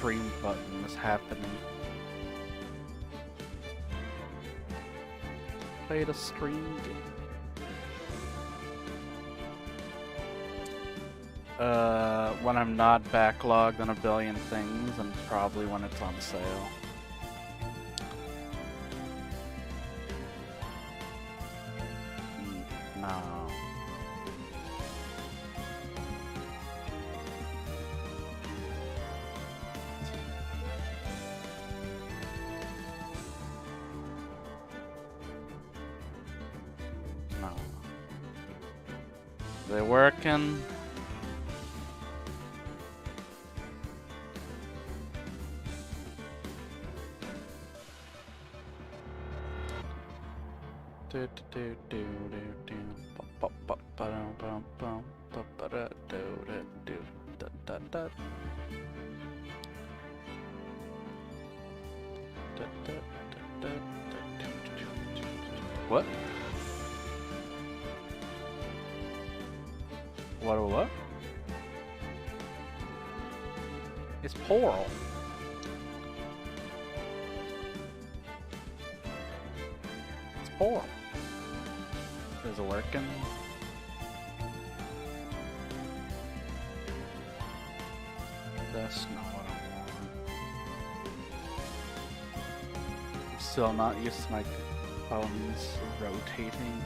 stream button is happening. Play the stream game. When I'm not backlogged on a billion things, and probably when it's on sale. No. No. They working? What? What? It's PORL. It's PORL. Is it working? That's not what I want. I'm still not used to my phones rotating.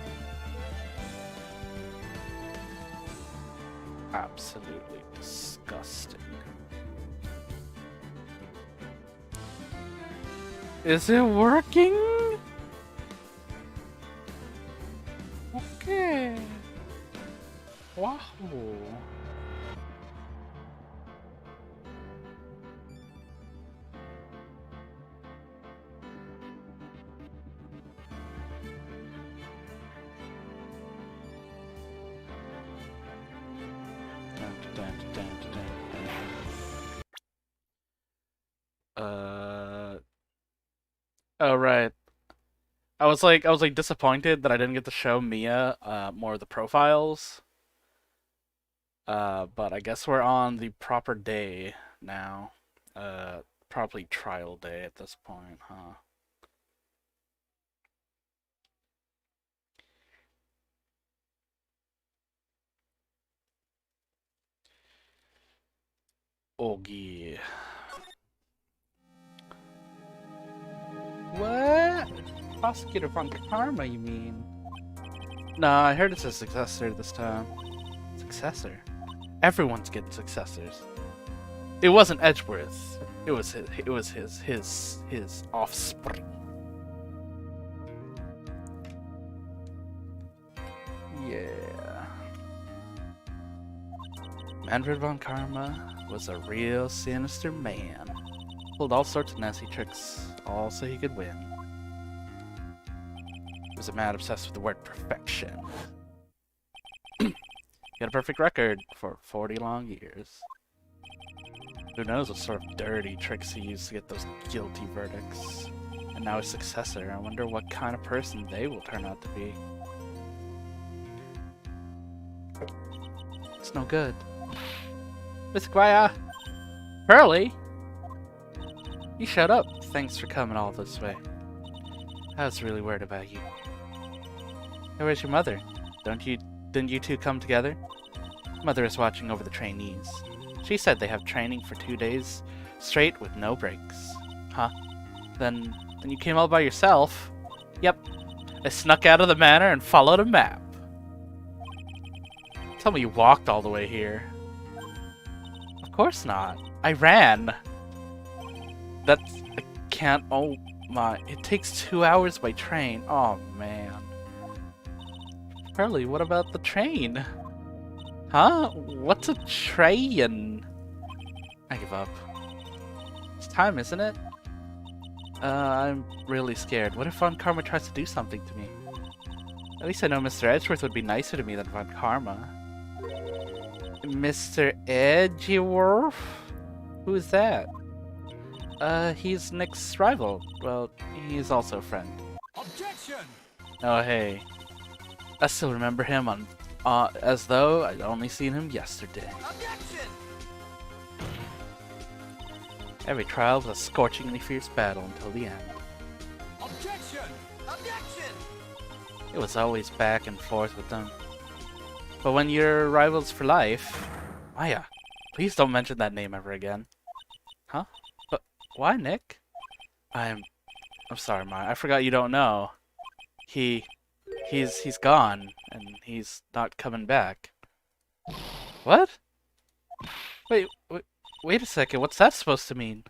Absolutely disgusting. Is it working? Okay. Wow. Oh right. I was like disappointed that I didn't get to show Mia more of the profiles. But I guess we're on the proper day now. Probably trial day at this point, huh? Ogie. What? Prosecutor Von Karma, you mean? Nah, I heard it's a successor this time. Successor? Everyone's getting successors. It wasn't Edgeworth. It was his offspring. Yeah. Manfred Von Karma was a real sinister man. Pulled all sorts of nasty tricks, all so he could win. He was a man obsessed with the word perfection. He had a perfect record for 40 long years. Who knows what sort of dirty tricks he used to get those guilty verdicts. And now his successor, I wonder what kind of person they will turn out to be. It's no good. Miss Squire! Pearly! You showed up. Thanks for coming all this way. I was really worried about you. Hey, where's your mother? Didn't you two come together? Mother is watching over the trainees. She said they have training for 2 days straight with no breaks. Huh? Then you came all by yourself? Yep. I snuck out of the manor and followed a map. Tell me you walked all the way here. Of course not. I ran. I can't, oh my, it takes 2 hours by train. Oh man. Pearly, what about the train? Huh? What's a train? I give up. It's time, isn't it? I'm really scared. What if Von Karma tries to do something to me? At least I know Mr. Edgeworth would be nicer to me than Von Karma. Mr. Edgeworth? Who is that? He's Nick's rival. Well, he's also a friend. Objection! Oh, hey. I still remember him on, as though I'd only seen him yesterday. Objection! Every trial was a scorchingly fierce battle until the end. Objection! Objection! It was always back and forth with them. But when you're rivals for life... Maya, please don't mention that name ever again. Huh? But why, Nick? I'm sorry, Maya. I forgot you don't know. He's gone, and he's not coming back. What? Wait a second. What's that supposed to mean?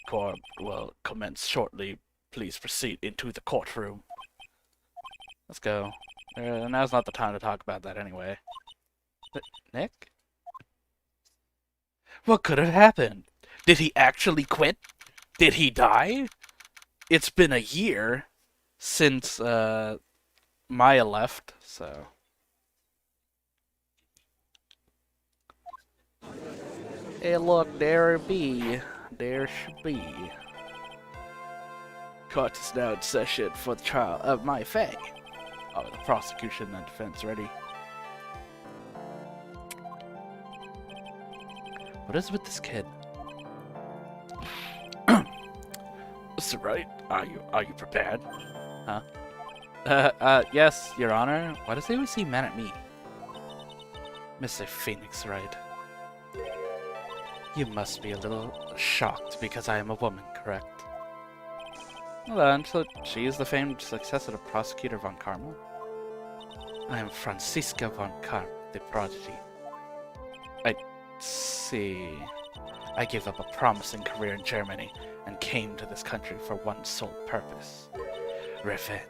Court will commence shortly. Please proceed into the courtroom. Let's go. Now's not the time to talk about that anyway. Nick? What could have happened? Did he actually quit? Did he die? It's been a year since Maya left, so... Hey look, there it be. There she be. Court is now in session for the trial of my Faye. Oh, the prosecution and defense ready. What is with this kid? Mr. Wright, are you prepared? Huh? Yes, Your Honor. Why does he always seem mad at me? Mr. Phoenix Wright. You must be a little shocked because I am a woman, correct? Hold on, so she is the famed successor of Prosecutor von Karma? I am Franziska von Karma, the prodigy. I see. I gave up a promising career in Germany and came to this country for one sole purpose. Revenge.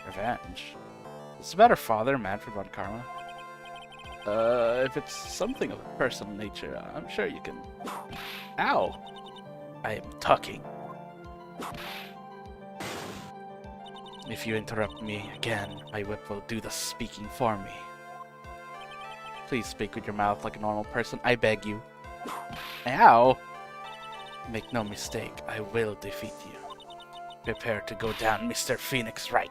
Revenge? Is this about her father, Manfred von Karma? If it's something of a personal nature, I'm sure you can... Ow! I am talking. If you interrupt me again, my whip will do the speaking for me. Please speak with your mouth like a normal person, I beg you. Ow! Make no mistake, I will defeat you. Prepare to go down, Mr. Phoenix Wright.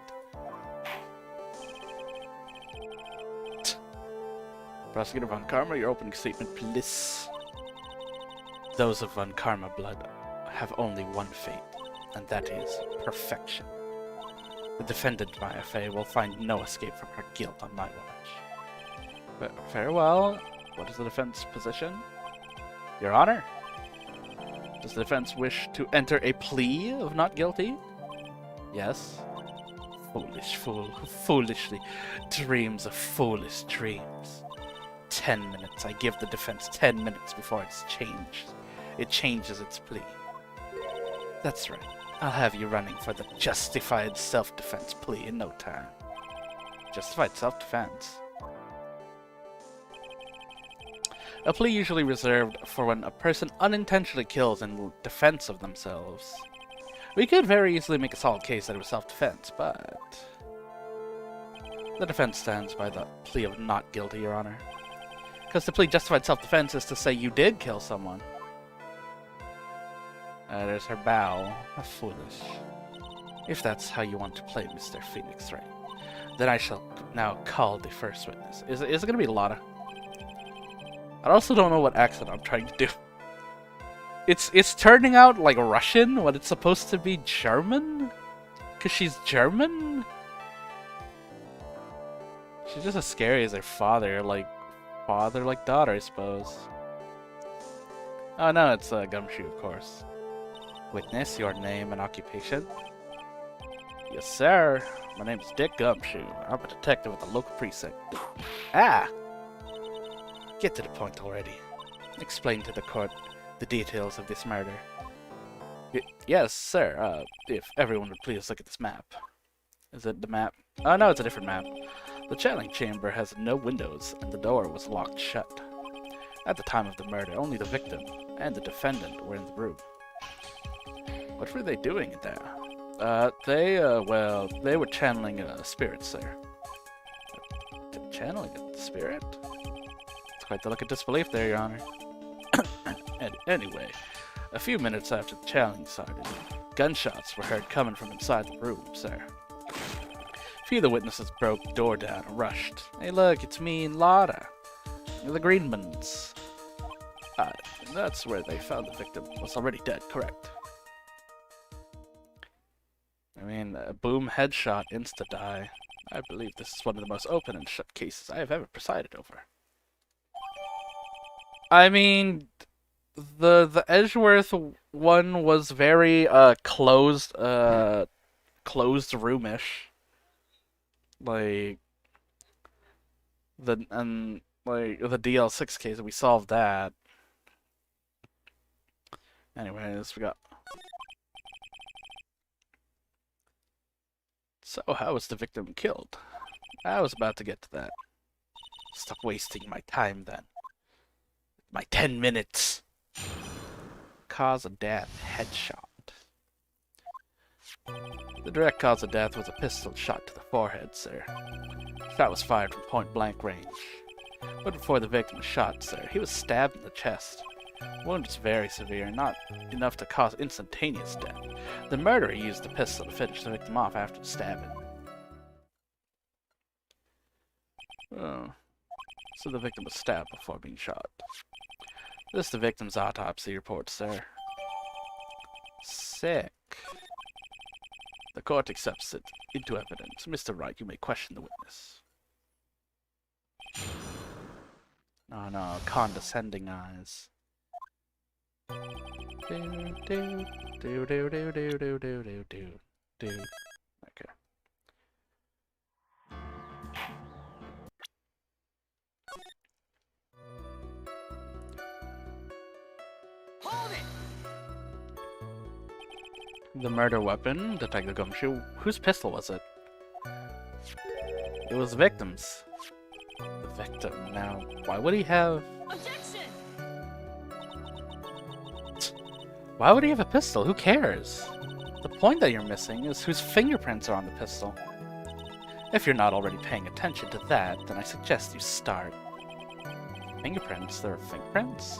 Prosecutor von Karma, your opening statement, please. Those of von Karma blood have only one fate, and that is perfection. The defendant, Maya Fey, will find no escape from her guilt on my watch. But very well. What is the defense position? Your Honor? Does the defense wish to enter a plea of not guilty? Yes. Foolish fool, who foolishly dreams of foolish dreams. 10 minutes. I give the defense 10 minutes before it's changed. It changes its plea. That's right. I'll have you running for the justified self-defense plea in no time. Justified self-defense? A plea usually reserved for when a person unintentionally kills in defense of themselves. We could very easily make a solid case that it was self-defense, but... The defense stands by the plea of not guilty, Your Honor. Because to plead justified self-defense is to say you did kill someone. There's her bow. How foolish. If that's how you want to play, Mr. Phoenix Wright, then I shall now call the first witness. Is it going to be Lotta? I also don't know what accent I'm trying to do. It's turning out like Russian when it's supposed to be German? Because she's German? She's just as scary as her father, like daughter, I suppose. Oh no, it's Gumshoe, of course. Witness, your name and occupation? Yes, sir. My name's Dick Gumshoe. I'm a detective at the local precinct. Ah! Get to the point already. Explain to the court the details of this murder. Yes, sir. If everyone would please look at this map. Is it the map? Oh no, it's a different map. The channeling chamber has no windows, and the door was locked shut. At the time of the murder, only the victim and the defendant were in the room. What were they doing in there? They were channeling spirits there. Channeling a spirit? It's quite the look of disbelief there, Your Honor. Anyway, a few minutes after the channeling started, gunshots were heard coming from inside the room, sir. A few of the witnesses broke the door down and rushed. Hey look, it's me and Lotta. We're the Greenmans. Ah, that's where they found the victim. Was already dead, correct. I mean, a boom headshot, insta-die. I believe this is one of the most open and shut cases I have ever presided over. I mean, the Edgeworth one was very closed roomish. Like the DL6 case, we solved that. Anyways, we got. So, how was the victim killed? I was about to get to that. Stop wasting my time then. My 10 minutes. Cause of death, headshot. The direct cause of death was a pistol shot to the forehead, sir. The shot was fired from point-blank range. But before the victim was shot, sir, he was stabbed in the chest. The wound was very severe, not enough to cause instantaneous death. The murderer used the pistol to finish the victim off after the stabbing. Oh. So the victim was stabbed before being shot. This is the victim's autopsy report, sir. Sick. The court accepts it into evidence. Mr. Wright, you may question the witness. Oh no, condescending eyes. Okay. Hold it! The murder weapon, Detective Gumshoe. Whose pistol was it? It was the victim's. The victim. Now, why would he have... Objection! Why would he have a pistol? Who cares? The point that you're missing is whose fingerprints are on the pistol. If you're not already paying attention to that, then I suggest you start. Fingerprints? There are fingerprints?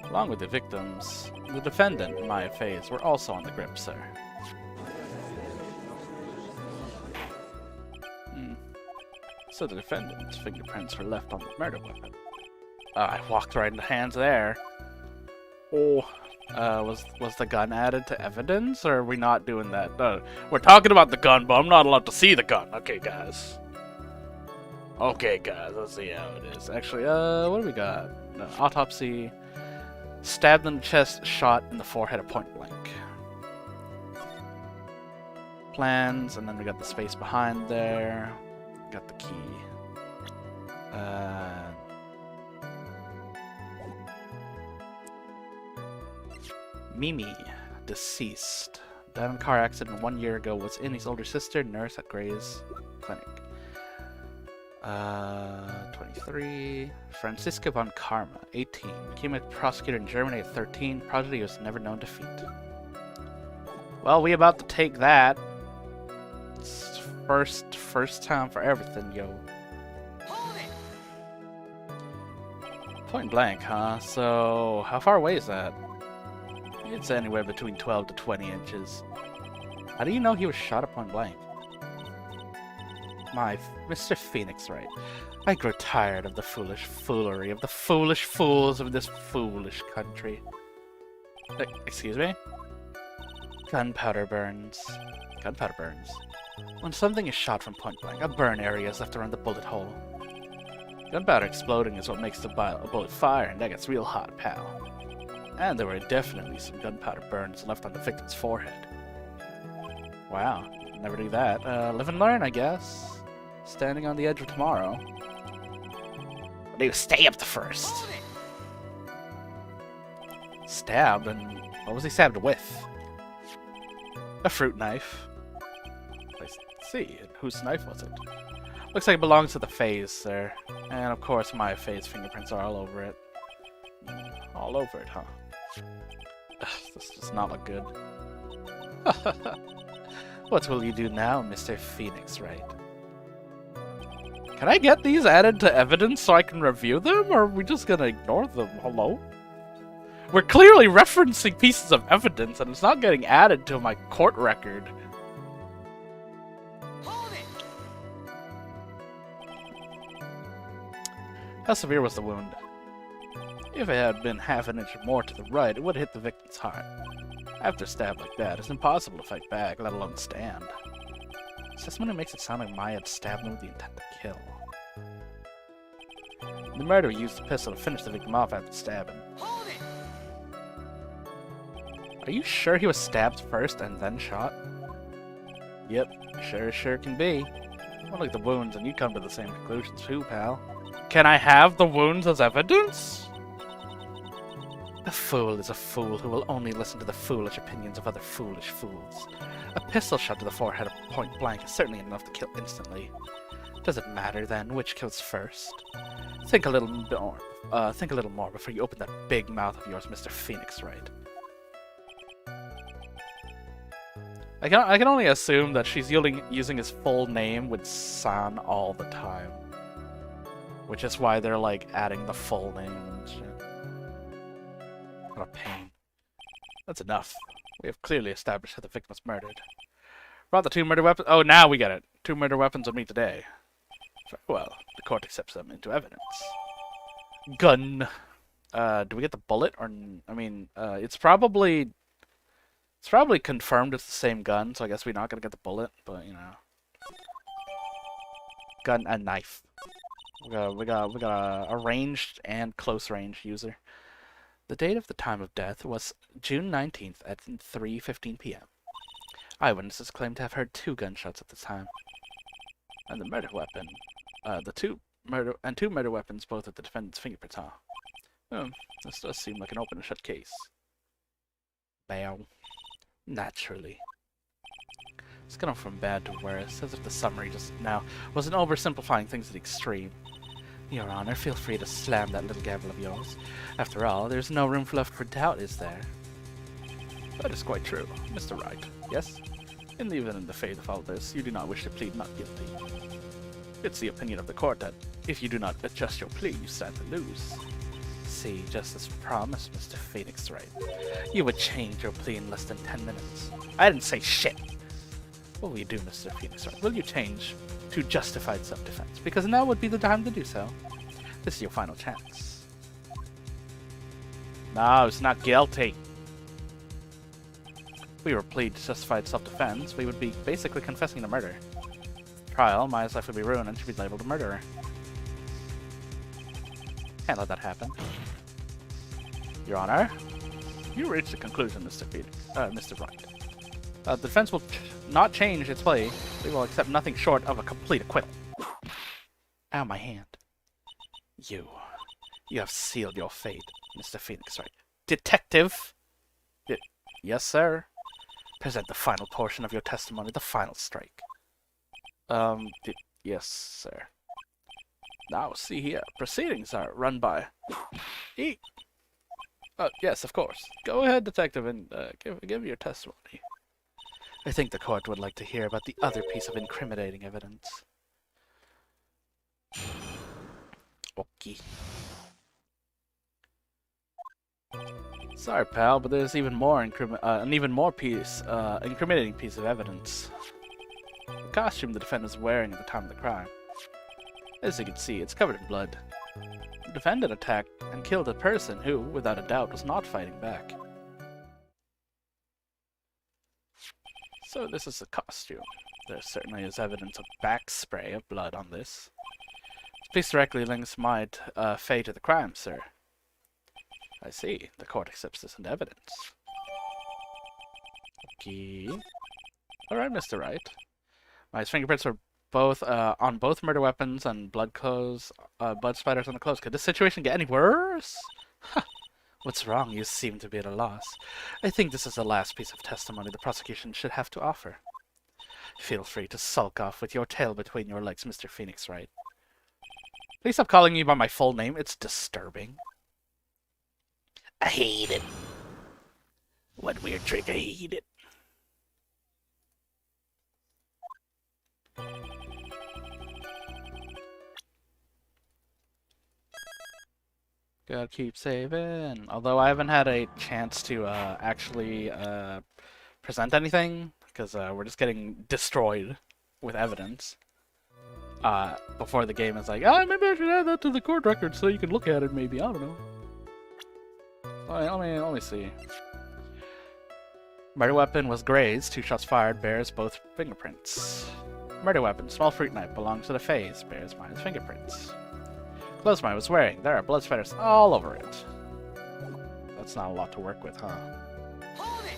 Along with the victims, the defendant and Maya Faze were also on the grip, sir. So the defendant's fingerprints were left on the murder weapon. I walked right into hands there. Oh, was the gun added to evidence, or are we not doing that? We're talking about the gun, but I'm not allowed to see the gun. Okay, guys. Okay, guys, let's see how it is. Actually, what do we got? Autopsy. Stabbed in the chest, shot in the forehead at point blank. Plans, and then we got the space behind there. Got the key. Mimi, deceased. Died in a car accident 1 year ago. Was in his older sister, nurse at Gray's Clinic. 23. Franziska von Karma, 18. Became a prosecutor in Germany at 13. Prodigy was never known to defeat. Well, we about to take that. It's first time for everything, yo. Hold it! Point blank, huh? So, how far away is that? It's anywhere between 12 to 20 inches. How do you know he was shot at point blank? My, Mr. Phoenix, Wright. I grow tired of the foolish foolery of the foolish fools of this foolish country. Excuse me? Gunpowder burns. Gunpowder burns. When something is shot from point blank, a burn area is left around the bullet hole. Gunpowder exploding is what makes the bullet fire, and that gets real hot, pal. And there were definitely some gunpowder burns left on the victim's forehead. Wow, never knew that. Live and learn, I guess. Standing on the edge of tomorrow. But he stay up the first. Stabbed, and what was he stabbed with? A fruit knife. Let's see, and whose knife was it? Looks like it belongs to the Faze, sir. And of course, my Faze fingerprints are all over it. All over it, huh? Ugh, this does not look good. What will you do now, Mr. Phoenix, Wright? Can I get these added to evidence so I can review them, or are we just gonna ignore them? Hello? We're clearly referencing pieces of evidence, and it's not getting added to my court record. Hold it! How severe was the wound? If it had been half an inch more to the right, it would have hit the victim's heart. After a stab like that, it's impossible to fight back, let alone stand. Testimony makes it sound like Maya had stabbed him with the intent to kill. The murderer used the pistol to finish the victim off after stabbing. Hold it! Are you sure he was stabbed first and then shot? Yep, sure can be. Well, look at the wounds and you come to the same conclusion too, pal. Can I have the wounds as evidence? A fool is a fool who will only listen to the foolish opinions of other foolish fools. A pistol shot to the forehead at point blank is certainly enough to kill instantly. Does it matter then which kills first? Think a little more. Think a little more before you open that big mouth of yours, Mr. Phoenix Wright. I can only assume that she's using his full name with San all the time, which is why they're like adding the full name and shit. What a pain. That's enough. We have clearly established that the victim was murdered. Brought the 2 murder weapons. Oh, now we get it. 2 murder weapons with me today. Very well, the court accepts them into evidence. Gun. Do we get the bullet or? I mean, it's probably confirmed it's the same gun, so I guess we're not gonna get the bullet. But you know, gun and knife. We got a ranged and close range user. The date of the time of death was June 19th at 3:15 p.m. Eyewitnesses claim to have heard 2 gunshots at the time. And the murder weapon, two murder weapons, both at the defendant's fingerprints, huh? This does seem like an open and shut case. Bow. Naturally. It's gone from bad to worse, as if the summary just now wasn't oversimplifying things to the extreme. Your Honor, feel free to slam that little gavel of yours. After all, there's no room left for doubt, is there? That is quite true, Mr. Wright. Yes? In the event in the fate of all this, you do not wish to plead not guilty. It's the opinion of the court that if you do not adjust your plea, you stand to lose. See, just as promised, Mr. Phoenix Wright. You would change your plea in less than 10 minutes. I didn't say shit! What will you do, Mr. Phoenix Wright? Will you change to justified self-defense? Because now would be the time to do so. This is your final chance. No, it's not guilty. If we were plead to justified self-defense, we would be basically confessing the murder. Trial, Maya's life would be ruined and she'd be labeled a murderer. Can't let that happen. Your Honor, you reached a conclusion, Mr. Wright. The defense will not change its plea. We will accept nothing short of a complete acquittal. Ow, my hand. You have sealed your fate, Mr. Phoenix Wright. Detective! Yes, sir. Present the final portion of your testimony, the final strike. Yes, sir. Now, see here. Proceedings are run by... yes, of course. Go ahead, detective, and give your testimony. I think the court would like to hear about the other piece of incriminating evidence. Okay. Sorry, pal, but there's even more incriminating piece of evidence. The costume the defendant was wearing at the time of the crime. As you can see, it's covered in blood. The defendant attacked and killed a person who, without a doubt, was not fighting back. So this is the costume. There certainly is evidence of back spray of blood on this. This piece directly links my fate to the crime, sir. I see. The court accepts this into evidence. Okay. Alright, Mr. Wright. My fingerprints are both on both murder weapons and blood spiders on the clothes. Could this situation get any worse? Huh. What's wrong? You seem to be at a loss. I think this is the last piece of testimony the prosecution should have to offer. Feel free to sulk off with your tail between your legs, Mr. Phoenix Wright. Please stop calling me by my full name. It's disturbing. I hate it. What weird trick. I hate it. Gotta keep saving. Although I haven't had a chance to actually present anything, because we're just getting destroyed with evidence. Before the game is like, maybe I should add that to the court record so you can look at it maybe, I don't know. let me see. Murder weapon was grazed. 2 shots fired. Bears both fingerprints. Murder weapon. Small fruit knife belongs to the face. Bears mine fingerprints. Clothes mine was wearing. There are blood spatters all over it. That's not a lot to work with, huh? Hold it!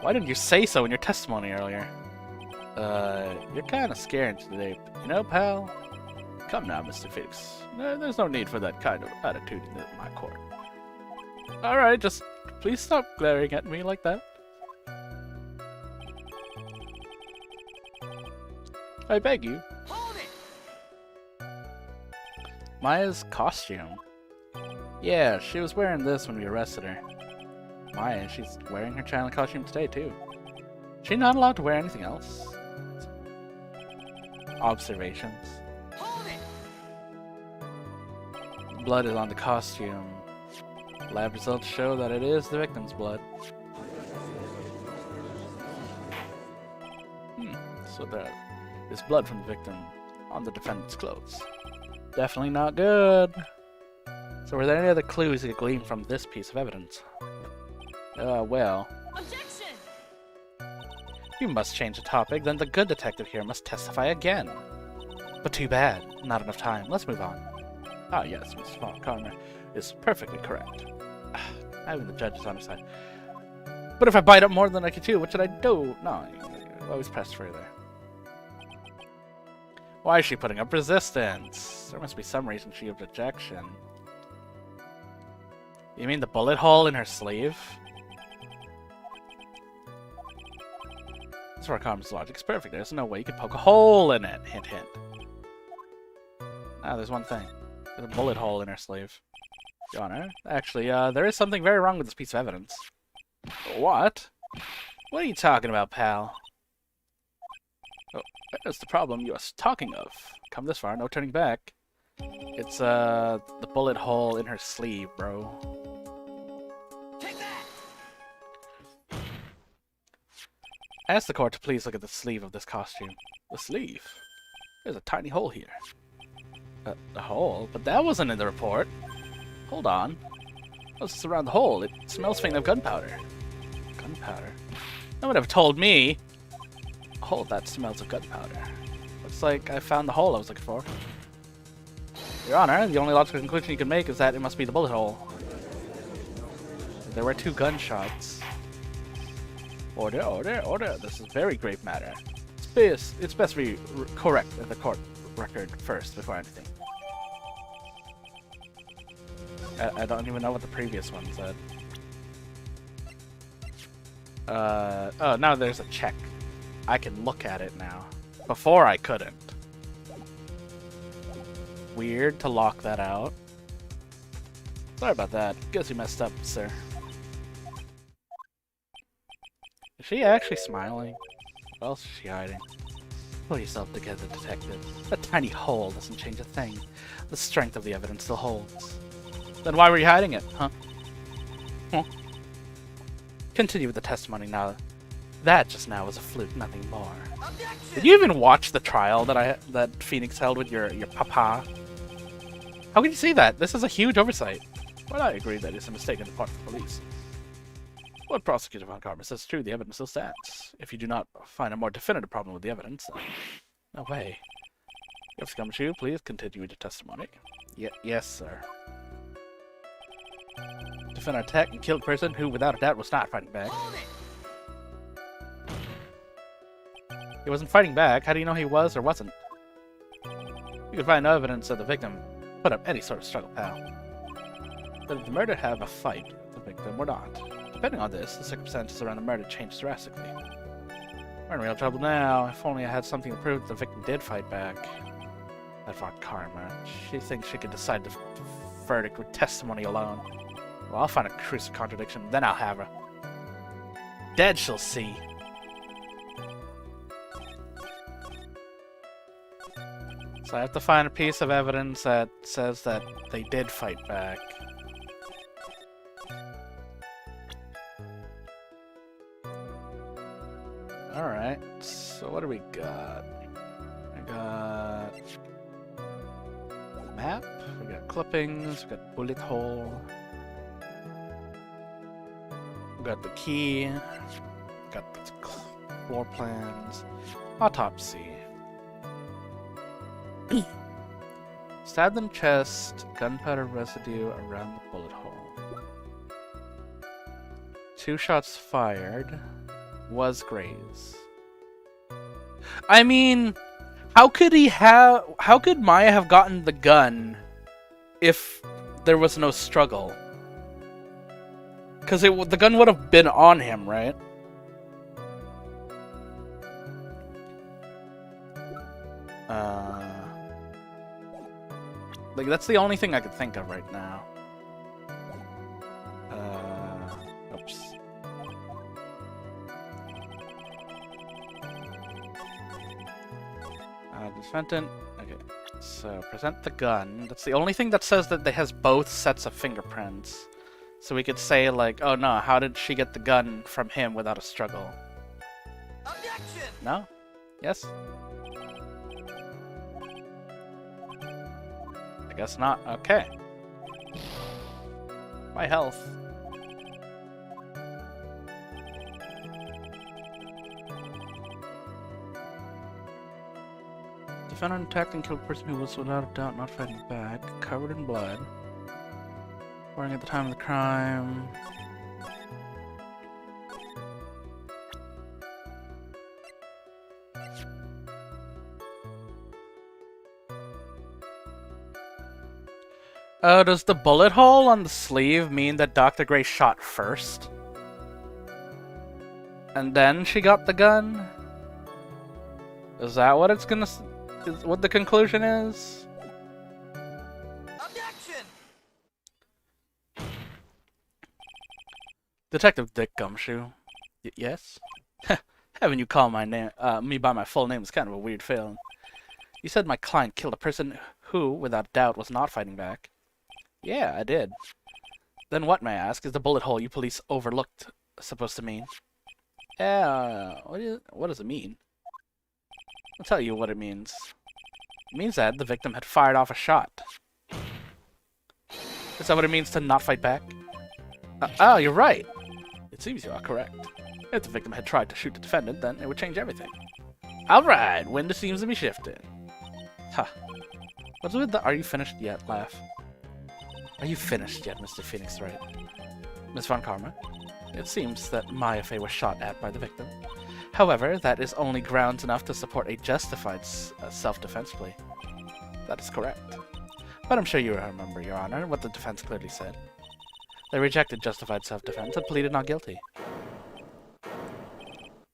Why didn't you say so in your testimony earlier? You're kind of scared today. You know, pal? Come now, Mr. Phoenix. There's no need for that kind of attitude in my court. Alright, just please stop glaring at me like that. I beg you. Hold it! Maya's costume. Yeah, she was wearing this when we arrested her. Maya, she's wearing her child costume today, too. She not allowed to wear anything else? Observations. Hold it! Blood is on the costume. Lab results show that it is the victim's blood. So there is blood from the victim on the defendant's clothes. Definitely not good. So were there any other clues you could glean from this piece of evidence? Well... Objection! You must change the topic, then the good detective here must testify again. But too bad. Not enough time. Let's move on. Ah, yes, Mr. Paul Connor is perfectly correct. Having the judge is on his side. But if I bite up more than I can chew, what should I do? No, you always press further. Why is she putting up resistance? There must be some reason she gives objection. You mean the bullet hole in her sleeve? This Carmen's logic is perfect. There's no way you could poke a hole in it. Hint, hint. Ah, there's one thing. There's a bullet hole in her sleeve. Your Honor, actually, there is something very wrong with this piece of evidence. What? What are you talking about, pal? Oh, that's the problem you are talking of. Come this far, no turning back. It's, the bullet hole in her sleeve, bro. Take that! I asked the court to please look at the sleeve of this costume. The sleeve? There's a tiny hole here. A hole? But that wasn't in the report. Hold on. What's this around the hole? It smells faint of gunpowder. Gunpowder? No one ever told me. A hole that smells of gunpowder. Looks like I found the hole I was looking for. Your Honor, the only logical conclusion you can make is that it must be the bullet hole. There were 2 gunshots. Order, order, order. This is very grave matter. It's best to be correct at the court record first before anything. I don't even know what the previous one said. Oh, now there's a check. I can look at it now. Before I couldn't. Weird to lock that out. Sorry about that. Guess you messed up, sir. Is she actually smiling? What else is she hiding? Pull yourself together, detective. A tiny hole doesn't change a thing. The strength of the evidence still holds. Then why were you hiding it, huh? Continue with the testimony now. That just now was a fluke, nothing more. Objection! Did you even watch the trial that Phoenix held with your papa? How can you see that? This is a huge oversight. Well, I agree that it's a mistake on the part of the police. What Prosecutor Von Karma says is true, the evidence still stands. If you do not find a more definitive problem with the evidence, then no way. If Gumshoe, please continue with your testimony. Yes, sir. Defendant attacked and killed a person who, without a doubt, was not fighting back. Hold it! He wasn't fighting back. How do you know he was or wasn't? You could find no evidence that the victim put up any sort of struggle, pal. But did the murder have a fight with the victim or not? Depending on this, the circumstances around the murder changed drastically. We're in real trouble now. If only I had something to prove that the victim did fight back. That Von Karma. She thinks she could decide the verdict with testimony alone. Well, I'll find a crucial contradiction, then I'll have her. Dead she'll see. So I have to find a piece of evidence that says that they did fight back. Alright, so what do we got? I got map. We got clippings. We got bullet hole. We got the key. We got the floor plans. Autopsy. Stabbed in chest. Gunpowder residue around the bullet hole. 2 shots fired. Was grazed. I mean, how could Maya have gotten the gun if there was no struggle? Because the gun would have been on him, right? Like, that's the only thing I could think of right now. Oops. Defendant. Okay, so present the gun. That's the only thing that says that it has both sets of fingerprints. So we could say, like, oh no, how did she get the gun from him without a struggle? Objection! No? Yes? I guess not. Okay. My health. Defendant attacked and killed a person who was without a doubt not fighting back, covered in blood. Wearing at the time of the crime. Does the bullet hole on the sleeve mean that Dr. Gray shot first? And then she got the gun? Is that what it's gonna... is what the conclusion is? Objection! Detective Dick Gumshoe. Yes? Having you call my name, me by my full name is kind of a weird feeling. You said my client killed a person who, without doubt, was not fighting back. Yeah, I did. Then what, may I ask, is the bullet hole you police overlooked supposed to mean? What does it mean? I'll tell you what it means. It means that the victim had fired off a shot. Is that what it means to not fight back? Oh, you're right. It seems you are correct. If the victim had tried to shoot the defendant, then it would change everything. Alright, wind seems to be shifting. Huh. What's with the "are you finished yet" laugh? Are you finished yet, Mr. Phoenix Wright? Miss Von Karma? It seems that Maya Fey was shot at by the victim. However, that is only grounds enough to support a justified self-defense plea. That is correct. But I'm sure you remember, Your Honor, what the defense clearly said. They rejected justified self-defense and pleaded not guilty.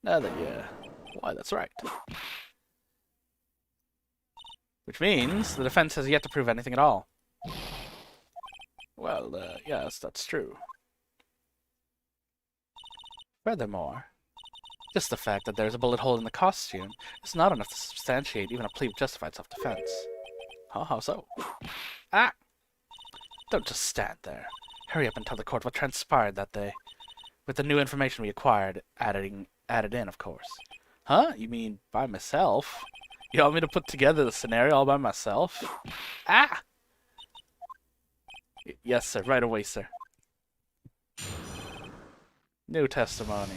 Now that why, that's right. Which means the defense has yet to prove anything at all. Well, yes, that's true. Furthermore, just the fact that there's a bullet hole in the costume is not enough to substantiate even a plea of justified self-defense. How so? Ah! Don't just stand there. Hurry up and tell the court what transpired that day. With the new information we acquired, added in, of course. Huh? You mean by myself? You want me to put together the scenario all by myself? Ah! Yes, sir. Right away, sir. New testimony.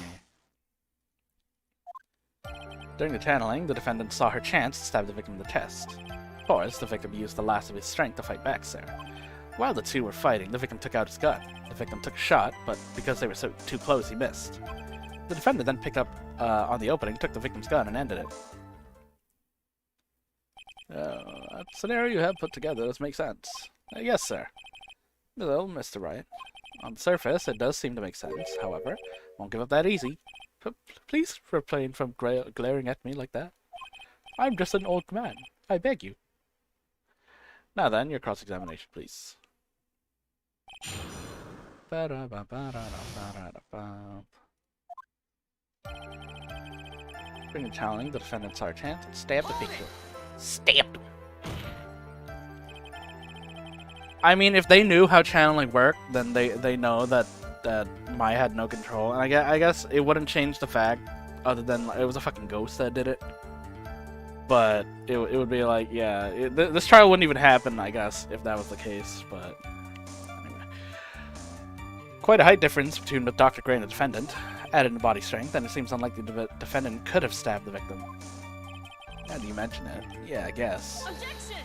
During the channeling, the defendant saw her chance to stab the victim in the chest. Of course, the victim used the last of his strength to fight back, sir. While the two were fighting, the victim took out his gun. The victim took a shot, but because they were so too close, he missed. The defendant then picked up on the opening, took the victim's gun, and ended it. That scenario you have put together does make sense. Yes, sir. Well, Mr. Wright, on the surface, it does seem to make sense. However, won't give up that easy. Please refrain from glaring at me like that. I'm just an old man. I beg you. Now then, your cross-examination, please. During the channeling, the defendant saw her chance and stabbed the victim. Stabbed him. I mean, if they knew how channeling worked, then they know that Maya had no control, and I guess it wouldn't change the fact, other than it was a fucking ghost that did it. But it would be like, yeah, this trial wouldn't even happen, I guess, if that was the case. But anyway, quite a height difference between Dr. Gray and the defendant. Added in body strength, and it seems unlikely the defendant could have stabbed the victim. Now that you mention it, yeah, I guess. Objection!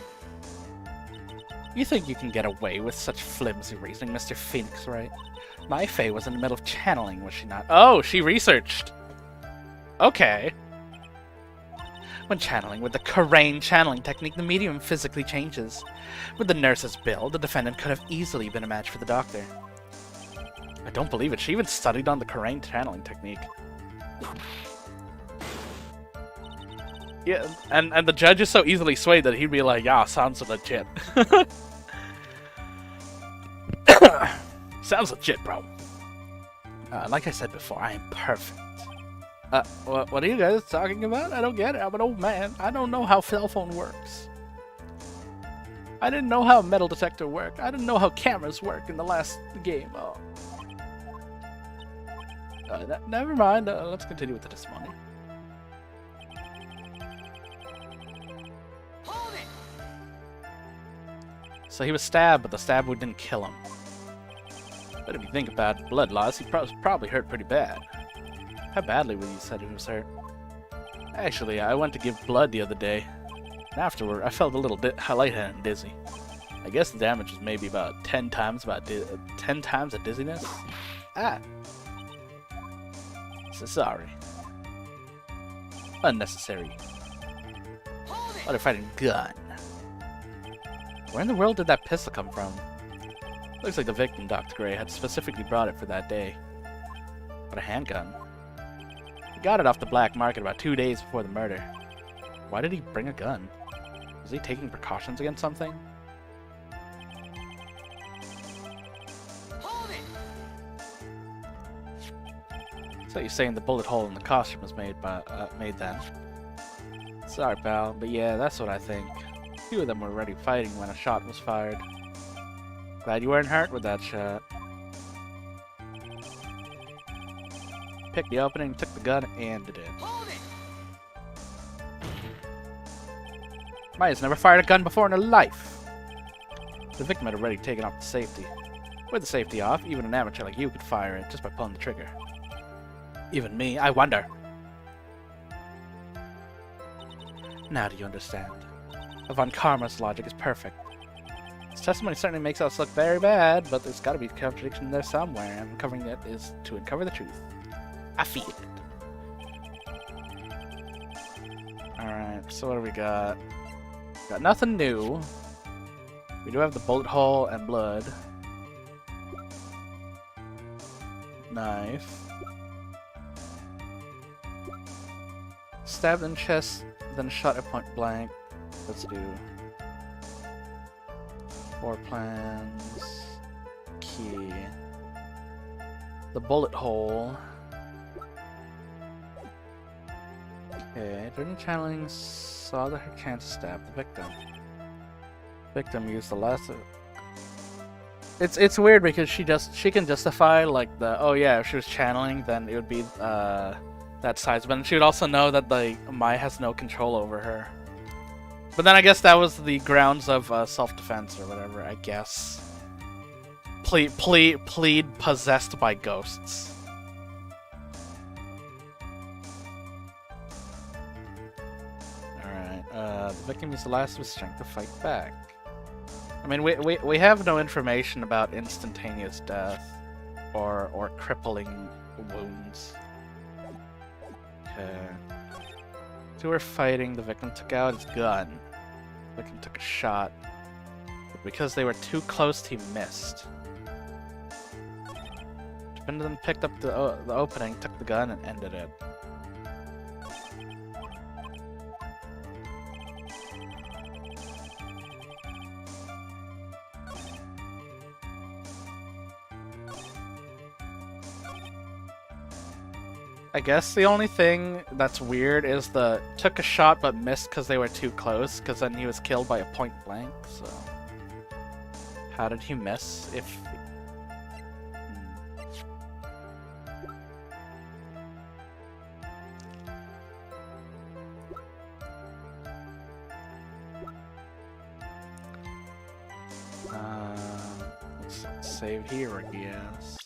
You think you can get away with such flimsy reasoning, Mr. Phoenix, right? My Faye was in the middle of channeling, was she not? Oh, she researched! Okay. When channeling with the Karain channeling technique, the medium physically changes. With the nurse's bill, the defendant could have easily been a match for the doctor. I don't believe it. She even studied on the Karain channeling technique. Yeah, and the judge is so easily swayed that he'd be like, yeah, sounds legit. Sounds legit, bro. Like I said before, I am perfect. What are you guys talking about? I don't get it. I'm an old man. I don't know how cell phone works. I didn't know how a metal detector worked. I didn't know how cameras work in the last game. Oh. Never mind. Let's continue with the testimony. Hold it! So he was stabbed, but the stab wound didn't kill him. But if you think about blood loss, he probably hurt pretty bad. How badly would you said he was hurt? Actually, I went to give blood the other day, and afterward, I felt a little lightheaded and dizzy. I guess the damage was maybe about 10 times the dizziness. Ah. So sorry. Unnecessary. What if I had a gun? Where in the world did that pistol come from? Looks like the victim, Dr. Gray, had specifically brought it for that day. But a handgun? He got it off the black market about 2 days before the murder. Why did he bring a gun? Was he taking precautions against something? So you're saying the bullet hole in the costume was made then? Sorry, pal, but yeah, that's what I think. A few of them were already fighting when a shot was fired. Glad you weren't hurt with that shot. Picked the opening, took the gun, and it in. Maya's never fired a gun before in her life. The victim had already taken off the safety. With the safety off, even an amateur like you could fire it just by pulling the trigger. Even me, I wonder. Now do you understand? Von Karma's logic is perfect. His testimony certainly makes us look very bad, but there's gotta be a contradiction there somewhere, and uncovering it is to uncover the truth. I feel it. Alright, so what do we got? Got nothing new. We do have the bullet hole and blood. Knife. Stabbed in chest, then shot at point blank. Let's do 4 plans. Key. The bullet hole. Okay, during channeling, saw that her chance to stab the victim. Victim used the last. It's weird because she can justify like the if she was channeling, then it would be that size, but she would also know that like Mai has no control over her. But then I guess that was the grounds of self-defense or whatever. I guess. Plead possessed by ghosts. The victim used the last of his strength to fight back. I mean, we have no information about instantaneous death or crippling wounds. Okay. Two were fighting. The victim took out his gun. The victim took a shot. But because they were too close, he missed. The defendant picked up the opening, took the gun, and ended it. I guess the only thing that's weird is the took a shot but missed because they were too close, because then he was killed by a point blank, so... How did he miss if... save here, I guess.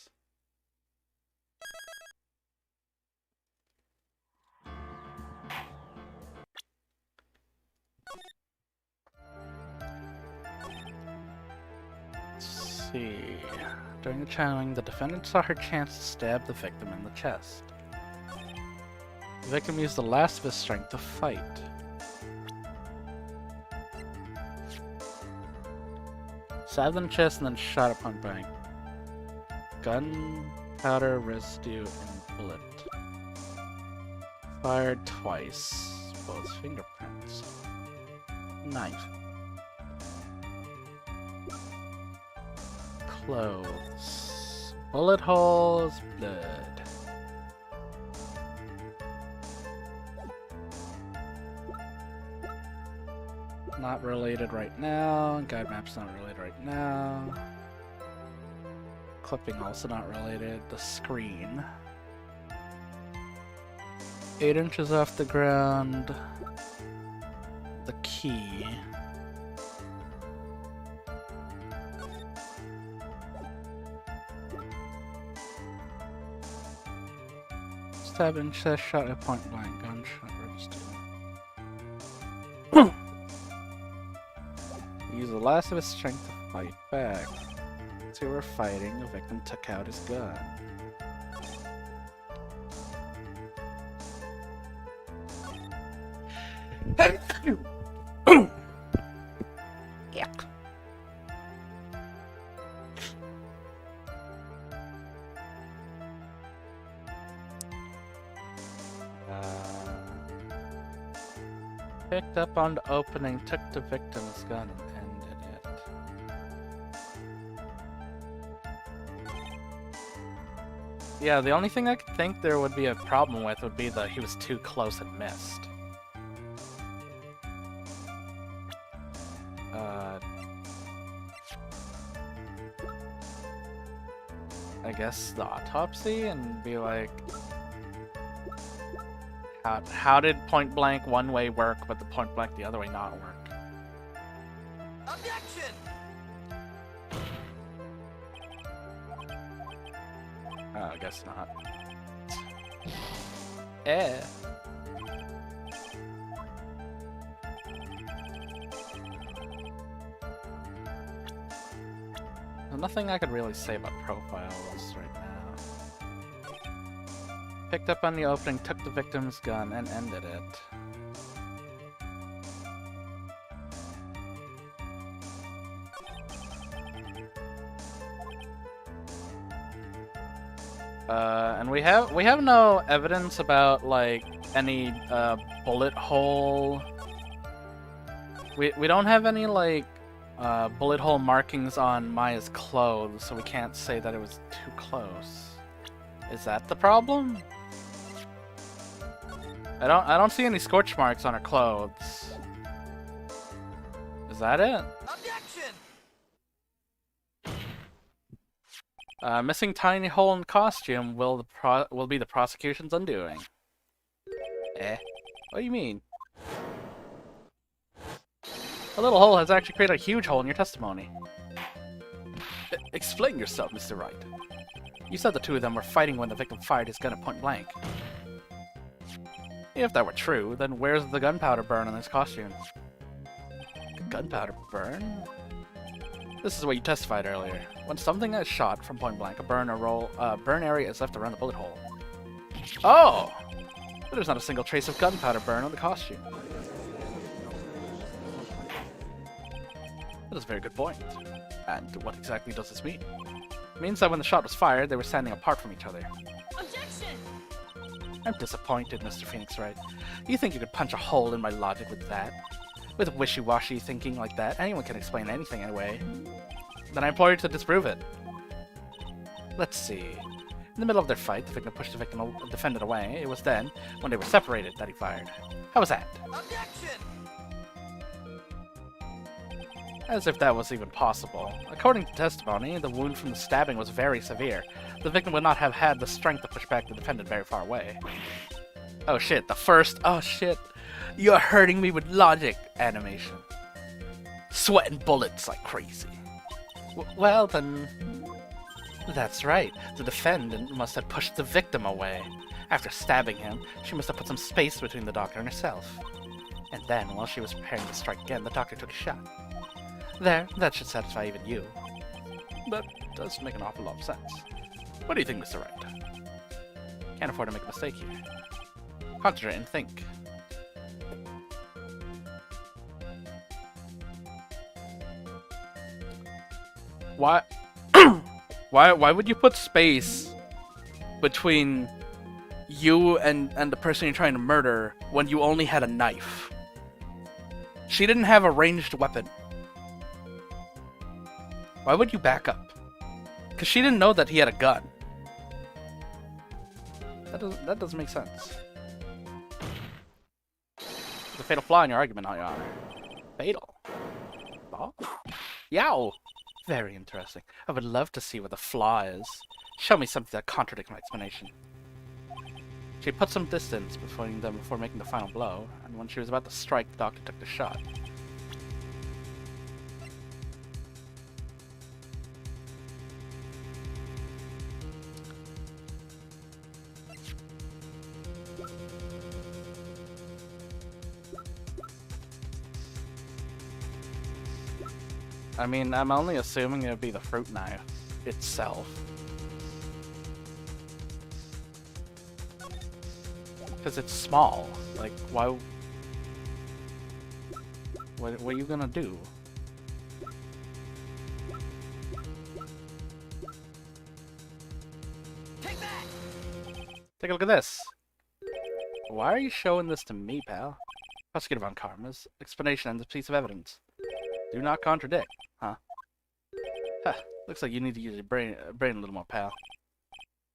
Let's see. During the channeling, the defendant saw her chance to stab the victim in the chest. The victim used the last of his strength to fight. Stabbed in the chest and then shot at point blank. Gunpowder residue and bullet. Fired twice. Both fingerprints. Knife. Clothes. Bullet holes. Blood. Not related right now. Guide map's not related right now. Clipping also not related. The screen. 8 inches off the ground. The key. Stab in chest, shot at point blank, gunshot registered. Use the last of his strength to fight back. As they were fighting, the victim took out his gun. Yuck. Picked up on the opening, took the victim's gun and ended it. Yeah, the only thing I could think there would be a problem with would be that he was too close and missed. I guess the autopsy and be like, how did point blank one way work, but the point blank the other way not work? Objection! Oh, I guess not. Eh. There's nothing I could really say about profiles right now. Picked up on the opening, took the victim's gun, and ended it. And we have no evidence about like any bullet hole. We don't have any like bullet hole markings on Maya's clothes, so we can't say that it was too close. Is that the problem? I don't see any scorch marks on her clothes. Is that it? Objection! Missing tiny hole in costume will be the prosecution's undoing. Eh? What do you mean? A little hole has actually created a huge hole in your testimony. Explain yourself, Mr. Wright. You said the two of them were fighting when the victim fired his gun at point blank. If that were true, then where's the gunpowder burn on his costume? Gunpowder burn? This is what you testified earlier. When something is shot from point blank, a burn area is left around the bullet hole. Oh! But there's not a single trace of gunpowder burn on the costume. That is a very good point. And what exactly does this mean? It means that when the shot was fired, they were standing apart from each other. Objection! I'm disappointed, Mr. Phoenix Wright. You think you could punch a hole in my logic with that? With wishy-washy thinking like that, anyone can explain anything anyway. Then I implore you to disprove it. Let's see. In the middle of their fight, the victim pushed the defendant away. It was then, when they were separated, that he fired. How was that? Objection! As if that was even possible. According to testimony, the wound from the stabbing was very severe. The victim would not have had the strength to push back the defendant very far away. Oh shit, oh shit. You're hurting me with logic animation. Sweating bullets like crazy. Well then, That's right. The defendant must have pushed the victim away. After stabbing him, she must have put some space between the doctor and herself. And then, while she was preparing to strike again, the doctor took a shot. There, that should satisfy even you. That does make an awful lot of sense. What do you think, Mr. Wright? Can't afford to make a mistake here. Concentrate and think. Why? Why would you put space between you and the person you're trying to murder when you only had a knife? She didn't have a ranged weapon. Why would you back up? Because she didn't know that he had a gun. That doesn't make sense. There's a fatal flaw in your argument, Your Honor. Fatal? Flaw? Yow! Very interesting. I would love to see what the flaw is. Show me something that contradicts my explanation. She put some distance between them before making the final blow, and when she was about to strike, the doctor took the shot. I mean, I'm only assuming it would be the fruit knife itself. Because it's small. Like, why... What are you gonna do? Take that! Take a look at this. Why are you showing this to me, pal? Prosecutor Von Karma's explanation and this piece of evidence do not contradict, huh? Huh. Looks like you need to use your brain a little more, pal.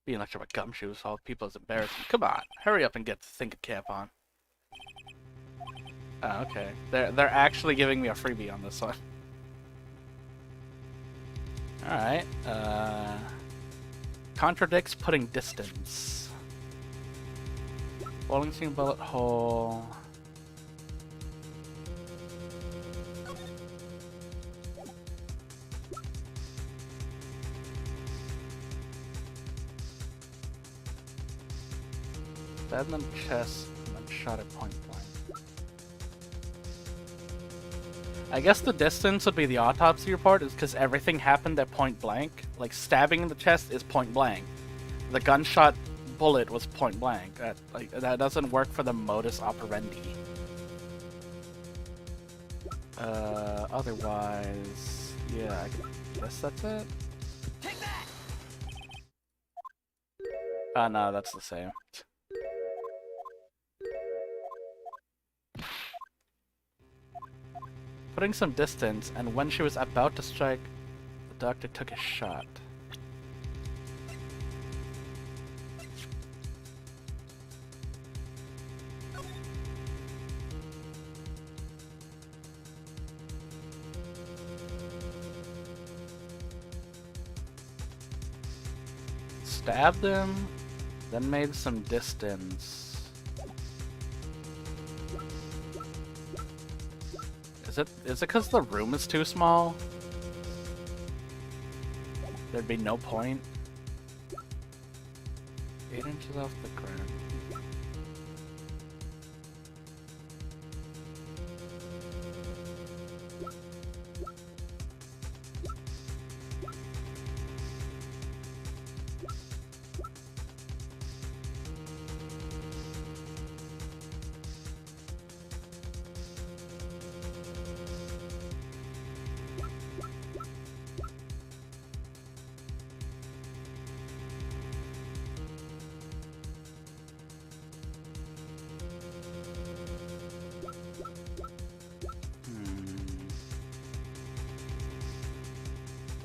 Being lectured by gumshoes, all people is embarrassing. Come on, hurry up and get the thinking cap on. Oh, okay. They're actually giving me a freebie on this one. Alright. Contradicts putting distance. Wallenstein bullet hole. Stabbed in the chest and then shot at point blank. I guess the distance would be the autopsy report, is because everything happened at point blank. Like, stabbing in the chest is point blank. The gunshot bullet was point blank. That doesn't work for the modus operandi. Otherwise, yeah, I guess that's it. Take that! No, that's the same. Putting some distance, and when she was about to strike, the doctor took a shot. Stabbed him, then made some distance. Is it because the room is too small? There'd be no point. 8 inches off the ground.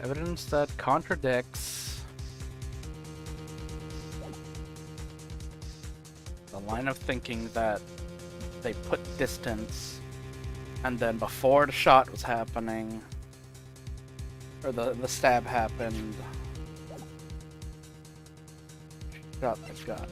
Evidence that contradicts the line of thinking that they put distance and then before the shot was happening, or the stab happened, shot the gun.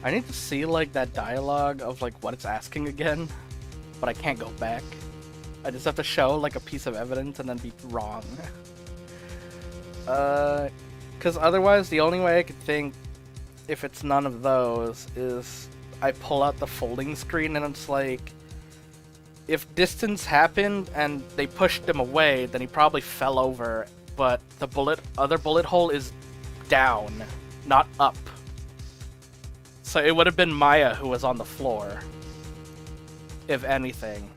I need to see, like, that dialogue of, like, what it's asking again, but I can't go back. I just have to show, like, a piece of evidence and then be wrong. Because otherwise, the only way I could think, if it's none of those, is I pull out the folding screen and it's like, if distance happened and they pushed him away, then he probably fell over, but the other bullet hole is down, not up. So it would have been Maya who was on the floor, if anything.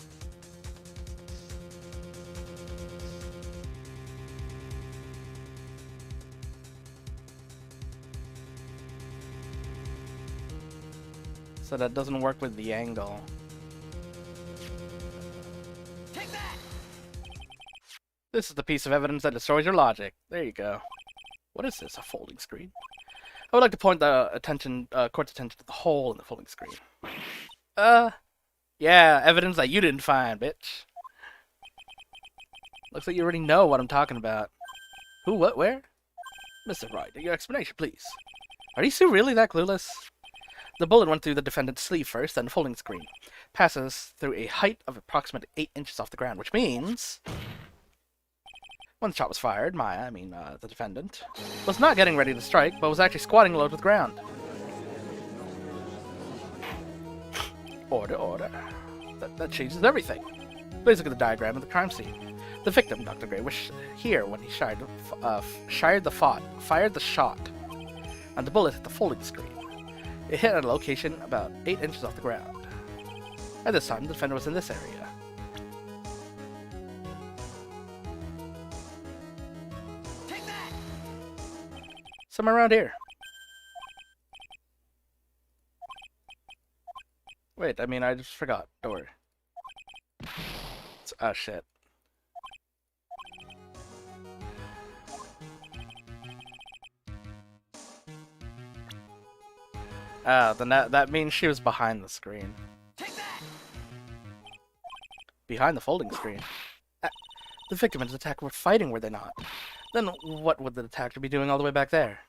So that doesn't work with the angle. Take that! This is the piece of evidence that destroys your logic. There you go. What is this, a folding screen? I would like to point the court's attention to the hole in the folding screen. Yeah, evidence that you didn't find, bitch. Looks like you already know what I'm talking about. Who, what, where? Mr. Wright, your explanation, please. Are you so really that clueless? The bullet went through the defendant's sleeve first, then the folding screen. Passes through a height of approximately 8 inches off the ground, which means... When the shot was fired, Maya, the defendant, was not getting ready to strike, but was actually squatting low to the ground. Order, order. That changes everything. Please look at the diagram of the crime scene. The victim, Dr. Gray, was here when he fired the shot, and the bullet hit the folding screen. It hit at a location about 8 inches off the ground. At this time, the defendant was in this area. Take that! Somewhere around here. Wait, I just forgot. Don't worry. Oh, shit. Then that means she was behind the screen. Take that! Behind the folding screen. The victim and his attacker were fighting, were they not? Then what would the attacker be doing all the way back there?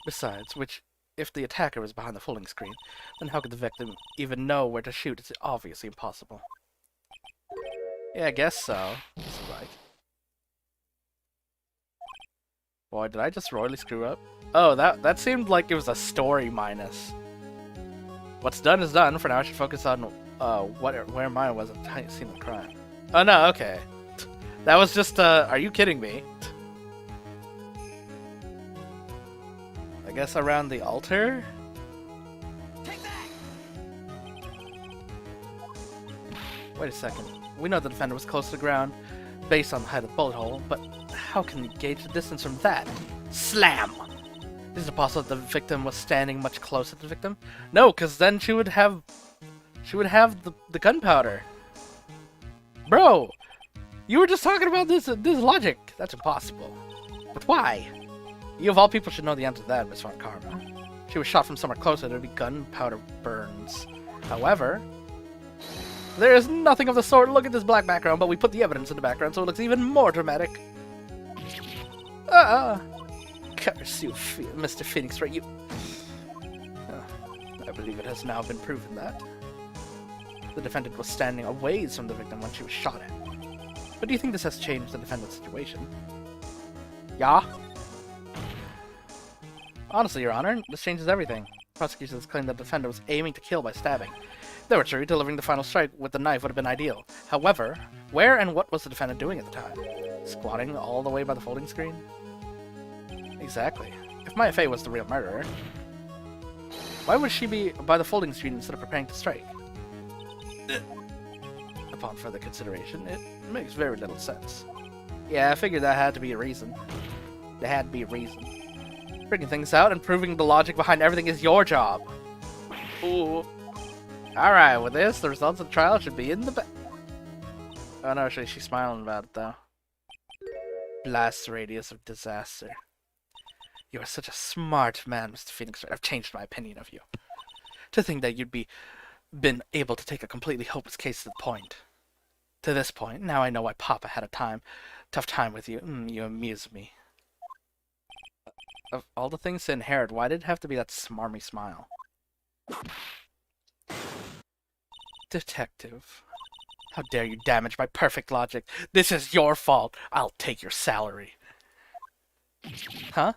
Besides, if the attacker was behind the folding screen, then how could the victim even know where to shoot? It's obviously impossible. Yeah, I guess so. That's right. Boy, did I just royally screw up? Oh, that seemed like it was a story minus. What's done is done. For now, I should focus on where mine was at the scene of the crime. Oh no, okay. That was just are you kidding me? I guess around the altar? Take that! Wait a second. We know the defender was close to the ground based on the height of the bullet hole, but how can we gauge the distance from that? Slam! Is it possible that the victim was standing much closer to the victim? No, because then she would have the gunpowder. Bro, you were just talking about this logic. That's impossible. But why? You of all people should know the answer to that, Miss Von Karma. She was shot from somewhere closer. There'd be gunpowder burns. However, there is nothing of the sort. Look at this black background, but we put the evidence in the background so it looks even more dramatic. Curse you, Mr. Phoenix, right? I believe it has now been proven that the defendant was standing a ways from the victim when she was shot at. But do you think this has changed the defendant's situation? Yeah? Honestly, Your Honor, this changes everything. Prosecutors claim that the defendant was aiming to kill by stabbing. If they were true, delivering the final strike with the knife would have been ideal. However, where and what was the defendant doing at the time? Squatting all the way by the folding screen? Exactly. If Maya Fey was the real murderer, why would she be by the folding screen instead of preparing to strike? Upon further consideration, it makes very little sense. Yeah, I figured that had to be a reason. There had to be a reason. Figuring things out and proving the logic behind everything is your job. Ooh. Alright, with this, the results of the trial should be in the back. Oh no, she's smiling about it though. Blast radius of disaster. You are such a smart man, Mr. Phoenix. I've changed my opinion of you. To think that you'd been able to take a completely hopeless case to the point. To this point, now I know why Papa had a tough time with you. You amuse me. Of all the things to inherit, why did it have to be that smarmy smile? Detective. How dare you damage my perfect logic? This is your fault. I'll take your salary. Huh?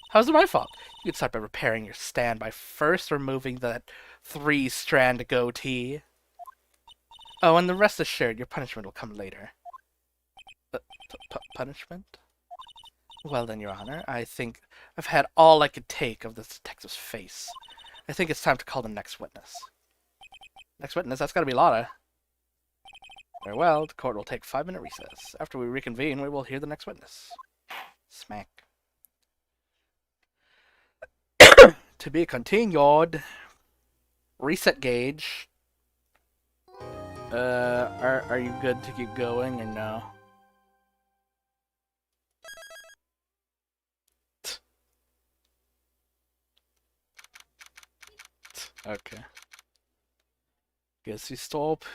How's it my fault? You could start by repairing your stand by first removing that 3-strand goatee. Oh, and the rest assured, your punishment will come later. Punishment? Well then, Your Honor, I think I've had all I could take of this detective's face. I think it's time to call the next witness. Next witness? That's gotta be Lotta. Very well, the court will take 5-minute recess. After we reconvene, we will hear the next witness. Smack. To be continued. Reset gauge. Are you good to keep going or no? Okay. Guess you stop.